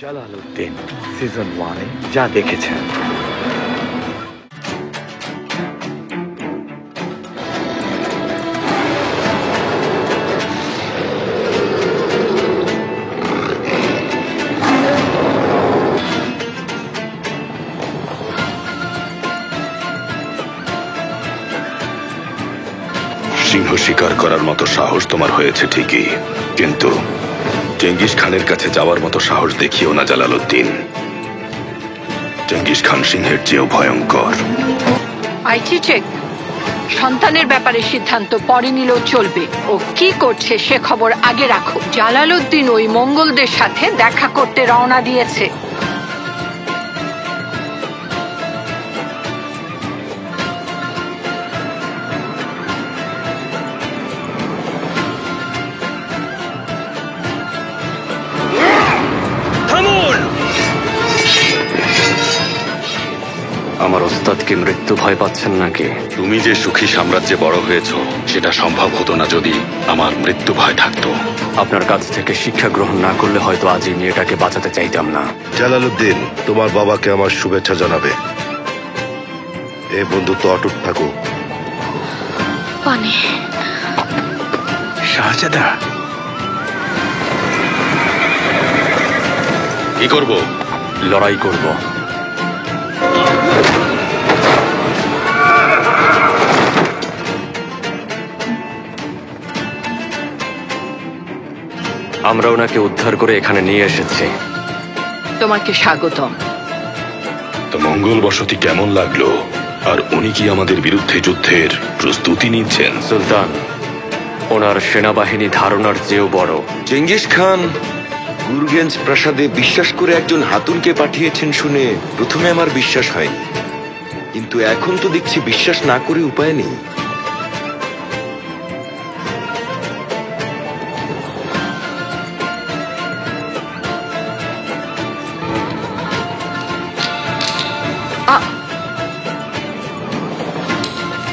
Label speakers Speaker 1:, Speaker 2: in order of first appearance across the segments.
Speaker 1: Jalaluddin season 1-এ যা দেখেছেন।
Speaker 2: সিংহ শিকার করার মতো সাহস তোমার হয়েছে ঠিকই, কিন্তু চেঙ্গিস খানের কাছে যাওয়ার মতো সাহস দেখিও না জালালউদ্দিন। চেঙ্গিস খান সিংহের চেয়েও ভয়ঙ্কর।
Speaker 3: আইটি চেক, সন্তানের ব্যাপারে সিদ্ধান্ত পরে নিলেও চলবে। ও কি করছে সে খবর আগে রাখো। জালালউদ্দিন ওই মঙ্গলদের সাথে দেখা করতে রওনা দিয়েছে।
Speaker 4: আমার ওস্তাদকে মৃত্যু ভয় পাচ্ছেন নাকি?
Speaker 2: তুমি যে সুখী সাম্রাজ্যে বড় হয়েছ সেটা সম্ভব হতো না যদি আমার মৃত্যু ভয় থাকতো।
Speaker 4: আপনার কাছ থেকে শিক্ষা গ্রহণ না করলে হয়তো আজ এই মেয়েটাকে বাঁচাতে চাইতাম না।
Speaker 5: জালালউদ্দিন, তোমার বাবাকে আমার শুভেচ্ছা জানাবে। এই বন্ধুত্ব অটুট থাকুক।
Speaker 3: পানি।
Speaker 2: শাহজাদা, কি করব?
Speaker 4: লড়াই করব। আমরা ওনাকে উদ্ধার করে এখানে নিয়ে এসেছি।
Speaker 3: তোমাকে স্বাগতম।
Speaker 2: তো মঙ্গল বসতি কেমন লাগলো? আর উনি কি আমাদের বিরুদ্ধে যুদ্ধের প্রস্তুতি নিচ্ছেন?
Speaker 4: সুলতান, ওনার সেনাবাহিনী ধারণার চেয়েও বড়।
Speaker 6: চেঙ্গিস খান গুরগেঞ্জ প্রাসাদে বিশ্বাস করে একজন হাতুনকে পাঠিয়েছেন শুনে প্রথমে আমার বিশ্বাস হয়নি, কিন্তু এখন তো দেখছি বিশ্বাস না করে উপায় নেই।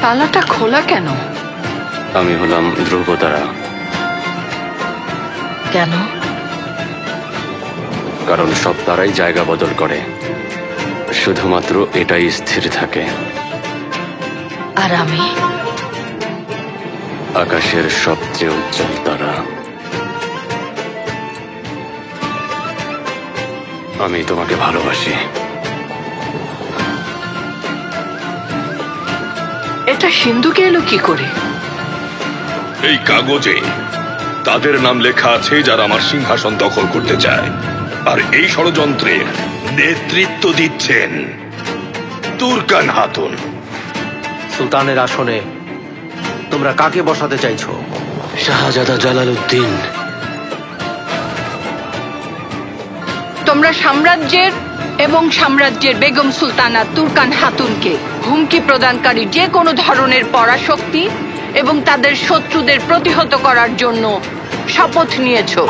Speaker 3: তালাটা খোলা কেন?
Speaker 4: আমি হলাম ধ্রুবতারা।
Speaker 3: কেন?
Speaker 4: কারণ সব তারাই জায়গা বদল করে, শুধুমাত্র এটাই স্থির থাকে।
Speaker 3: আর আমি?
Speaker 4: আকাশের সবচেয়ে উজ্জ্বল তারা। আমি তোমাকে ভালোবাসি।
Speaker 3: এটা সিন্ধুকে এলো কি করে?
Speaker 2: এই কাগজে তাদের নাম লেখা আছে যারা আমার সিংহাসন দখল করতে চায়, আর এই ষড়যন্ত্রের নেতৃত্ব দিচ্ছেন তুর্কান হাতুন।
Speaker 7: সুলতানের আসনে তোমরা কাকে বসাতে চাইছো?
Speaker 4: শাহজাদা জালালউদ্দিন।
Speaker 3: তোমরা সাম্রাজ্যের এবং সাম্রাজ্যের বেগম সুলতানা তুর্কান হাতুনকে হুমকি প্রদানকারী যে কোনো ধরনের পরাশক্তি এবং তাদের শত্রুদের প্রতিহত করার জন্য শপথ নিয়েছো।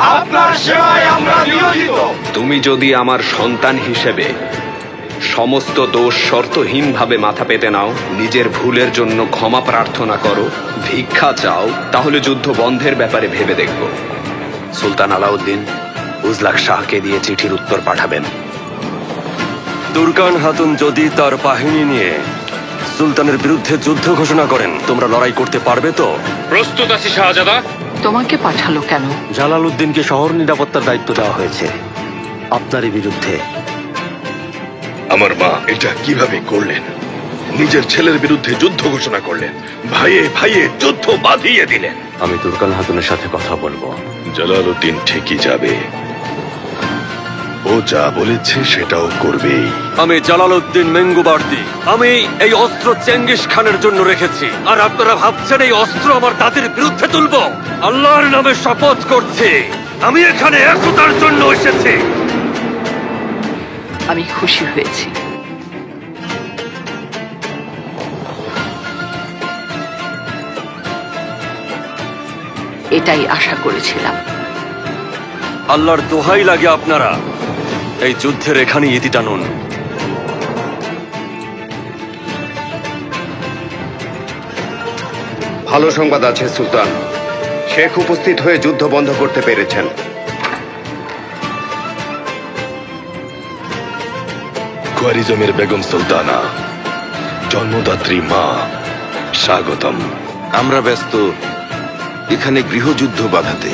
Speaker 8: তুমি যদি আমার সন্তান হিসেবে সমস্ত দোষ শর্তহীনভাবে মাথা পেতে নাও, নিজের ভুলের জন্য ক্ষমা প্রার্থনা করো, ভিক্ষা চাও, তাহলে যুদ্ধ বন্ধের ব্যাপারে ভেবে দেখব। সুলতান আলাউদ্দিন উজলাক শাহকে দিয়ে চিঠির উত্তর পাঠাবেন।
Speaker 4: তুর্কান হাতুন যদি তার বাহিনী নিয়ে সুলতানের বিরুদ্ধে যুদ্ধ ঘোষণা করেন, তোমরা লড়াই করতে পারবে তো?
Speaker 2: প্রস্তুত আছি শাহজাদা।
Speaker 3: তোমাকে পাঠালো কেন?
Speaker 7: জালালউদ্দিনকে শহর নিরাপত্তার দায়িত্ব দেওয়া হয়েছে আপনারই বিরুদ্ধে।
Speaker 2: আমার মা এটা কিভাবে করলেন? নিজের ছেলের বিরুদ্ধে যুদ্ধ ঘোষণা করলেন, ভাইয়ে ভাইয়ে যুদ্ধ বাঁধিয়ে দিলেন।
Speaker 4: আমি তুর্কান হাতুনের সাথে কথা বলবো।
Speaker 2: জালালউদ্দিন ঠিকই যাবে, ও যা বলেছে সেটাও করবেই।
Speaker 4: আমি জালালউদ্দিন মেঙ্গুবার্দি। আমি এই অস্ত্র চেঙ্গিস খানের জন্য রেখেছি, আর আপনারা ভাবছেন এই অস্ত্র আমার দাদির বিরুদ্ধে তুলবো? আল্লাহর নামে শপথ করছি, আমি এখানে একতার জন্য এসেছি।
Speaker 3: আমি খুশি হয়েছি। এটাই আশা করেছিলাম।
Speaker 4: আল্লাহর দোহাই লাগে আপনারা এই যুদ্ধের এখানে ইতি টানুন।
Speaker 8: ভালো সংবাদ আছে সুলতান, শেখ উপস্থিত হয়ে যুদ্ধ বন্ধ করতে পেরেছেন।
Speaker 2: খোয়ারিজমের বেগম সুলতানা, জন্মদাত্রী মা, স্বাগতম।
Speaker 6: আমরা ব্যস্ত এখানে গৃহযুদ্ধ বাঁধাতে।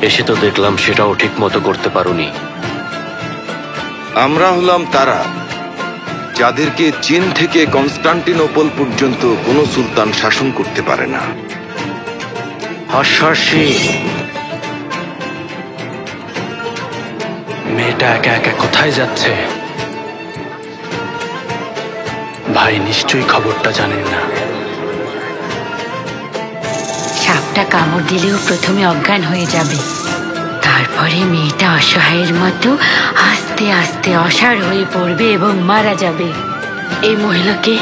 Speaker 7: এসে তো দেখলাম সেটাও ঠিক মতো করতে পারোনি।
Speaker 6: আমরা হলাম তারা যাদেরকে চীন থেকে কনস্টান্টিনোপল পর্যন্ত কোনো সুলতান শাসন করতে পারে না।
Speaker 1: হাস্যাসী মেয়েটা একা একা কোথায় যাচ্ছে? ভাই নিশ্চয়ই খবরটা জানেন না।
Speaker 9: সাপটা কামড় দিলেও প্রথমে অজ্ঞান হয়ে যাবে, তারপরে মেয়েটা অসহায়ের মতো আস্তে আস্তে অসাড় হয়ে পড়বে এবং মারা যাবে। এই মহিলাকে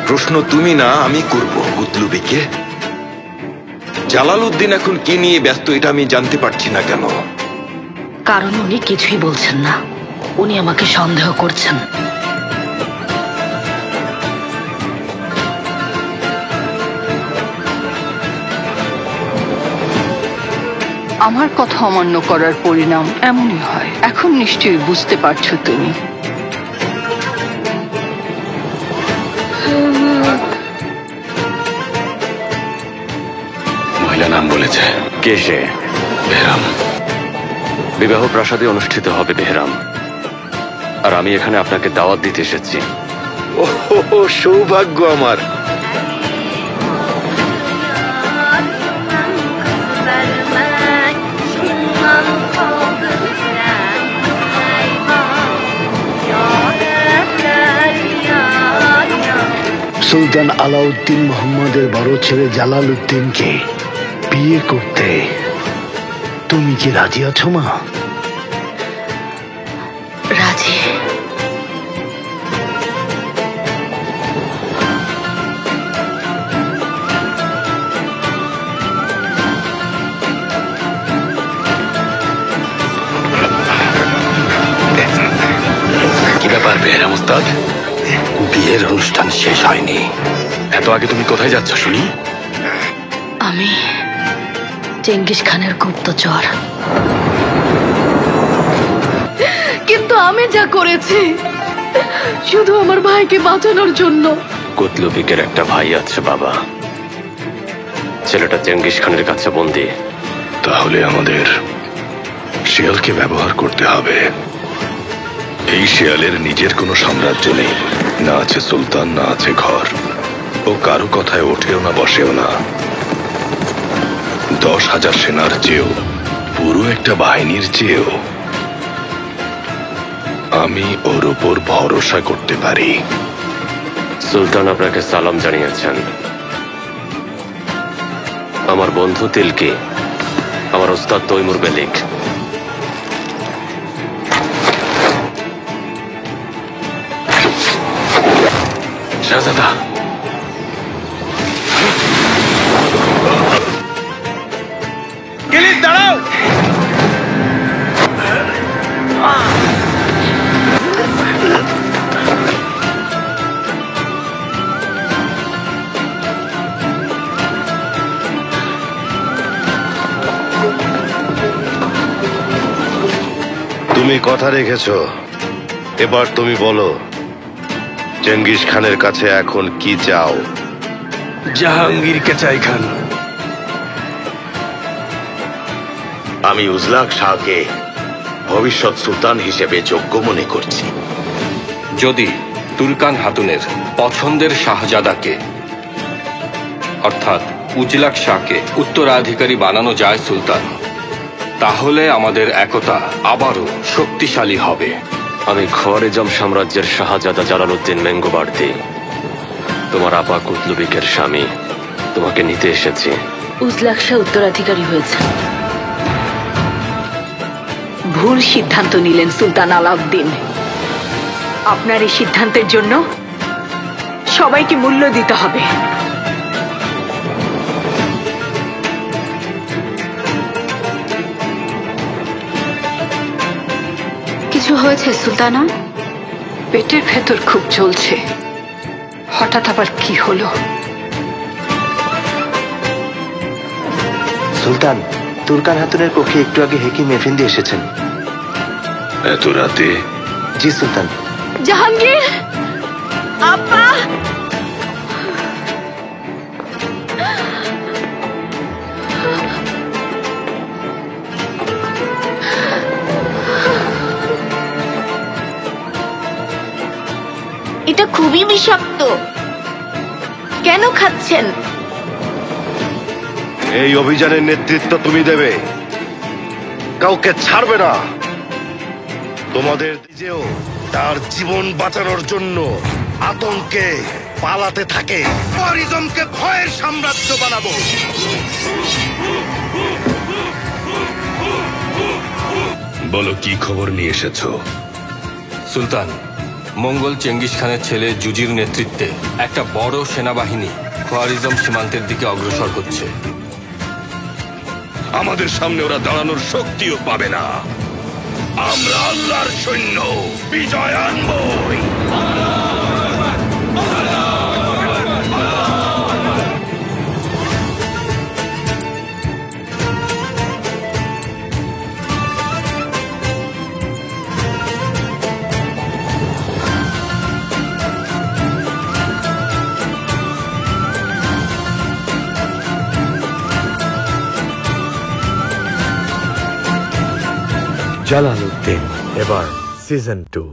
Speaker 6: প্রশ্ন তুমি না আমি করব। কুতলুবিকে জালালউদ্দিন এখন কি নিয়ে ব্যস্ত এটা আমি জানতে পারছি না কেন?
Speaker 9: কারণ উনি কিছুই বলছেন না, উনি আমাকে সন্দেহ করছেন।
Speaker 3: আমার কথা অমান্য করার পরিণাম এমনই হয়। এখন নিশ্চয়ই বুঝতে পারছো তুমি।
Speaker 1: মহিলা নাম বলেছে।
Speaker 7: কে সে?
Speaker 1: বেহরাম।
Speaker 7: বিবাহ প্রাসাদে অনুষ্ঠিত হবে বেহরাম, আর আমি এখানে আপনাকে দাওয়াত দিতে এসেছি।
Speaker 6: ও সৌভাগ্য আমার।
Speaker 10: সুলতান আলাউদ্দিন মোহাম্মদের বড় ছেলে জালালউদ্দিনকে বিয়ে করতে তুমি কি রাজি আছো মা?
Speaker 9: রাজি।
Speaker 1: কি ব্যাপার বেহরাম উস্তাদ?
Speaker 10: বিয়ের অনুষ্ঠান শেষ হয়নি।
Speaker 1: এত আগে তুমি কোথায় যাচ্ছ শুনি?
Speaker 9: আমি চেঙ্গিস খানের গুপ্তচর। কিন্তু আমি যা করেছি শুধু আমার ভাইকে বাঁচানোর জন্য।
Speaker 7: কুতলুবিকের একটা ভাই আছে বাবা, ছেলেটা চেঙ্গিস খানের কাছে বন্দী।
Speaker 2: তাহলে আমাদের শিয়ালকে ব্যবহার করতে হবে। এই শিয়ালের নিজের কোনো সাম্রাজ্য নেই, না আছে সুলতান, না আছে ঘর। ও কারো কথায় ওঠেও না বসেও না। 10,000 সেনার চেয়েও, পুরো একটা বাহিনীর চেয়েও আমি ওর উপর ভরসা করতে পারি।
Speaker 7: সুলতান আপনাকে সালাম জানিয়েছেন। আমার বন্ধু তিলকি, আমার ওস্তাদ তৈমুর বেলিক।
Speaker 1: শাহজাদা,
Speaker 5: তুমি কথা রেখেছো, এবার তুমি বলো চেঙ্গিস খানের কাছে এখন কি চাও?
Speaker 1: জাহাঙ্গীরকে চাই খান।
Speaker 5: আমি উজলাক শাহকে ভবিষ্যৎ সুলতান হিসেবে যোগ্য মনে করছি।
Speaker 8: যদি তুর্কান হাতুনের পছন্দের শাহজাদাকে অর্থাৎ উজলাক শাহকে উত্তরাধিকারী বানানো যায় সুলতান, তাহলে আমাদের একতা আবারও শক্তিশালী হবে।
Speaker 7: আমি খোয়ারিজম সাম্রাজ্যের শাহজাদা জালালউদ্দিন মেঙ্গুবার্দি, তোমার আপা কুতলুবিকের স্বামী, তোমাকে নিতে এসেছি।
Speaker 9: উজলাক শাহ উত্তরাধিকারী হয়েছেন। ভুল সিদ্ধান্ত নিলেন সুলতান আলাউদ্দিন। আপনার এই সিদ্ধান্তের জন্য সবাইকে মূল্য দিতে হবে।
Speaker 3: কিছু হয়েছে সুলতানা? পেটের ভেতর খুব চলছে, হঠাৎ আবার কি হলো?
Speaker 10: সুলতান, তুর্কান হাতুনের কক্ষে একটু আগে হেকিম এফেন্দি এসেছেন।
Speaker 2: এত রাতে?
Speaker 10: জি সুলতান,
Speaker 9: জাহাঙ্গীর, আপা।
Speaker 11: এটা খুবই বিষাক্ত। কেন খাচ্ছেন?
Speaker 5: এই অভিযানের নেতৃত্ব তুমি দেবে, কাউকে ছাড়বে না। তোমাদের নিজেও তার জীবন বাঁচানোর জন্য আতঙ্কে পালাতে থাকে। পরিজমকে ভয়ের সাম্রাজ্য বানাবো।
Speaker 2: বলো, কি খবর নিয়ে এসেছো?
Speaker 7: সুলতান, মঙ্গল চেঙ্গিস খানের ছেলে জুজির নেতৃত্বে একটা বড় সেনাবাহিনী খোয়ারিজম সীমান্তের দিকে অগ্রসর হচ্ছে।
Speaker 2: আমাদের সামনে ওরা দাঁড়ানোর শক্তিও পাবে না। আমরা আল্লাহর সৈন্য, বিজয় আনবই।
Speaker 12: জালালউদ্দিন এবার সিজন 2।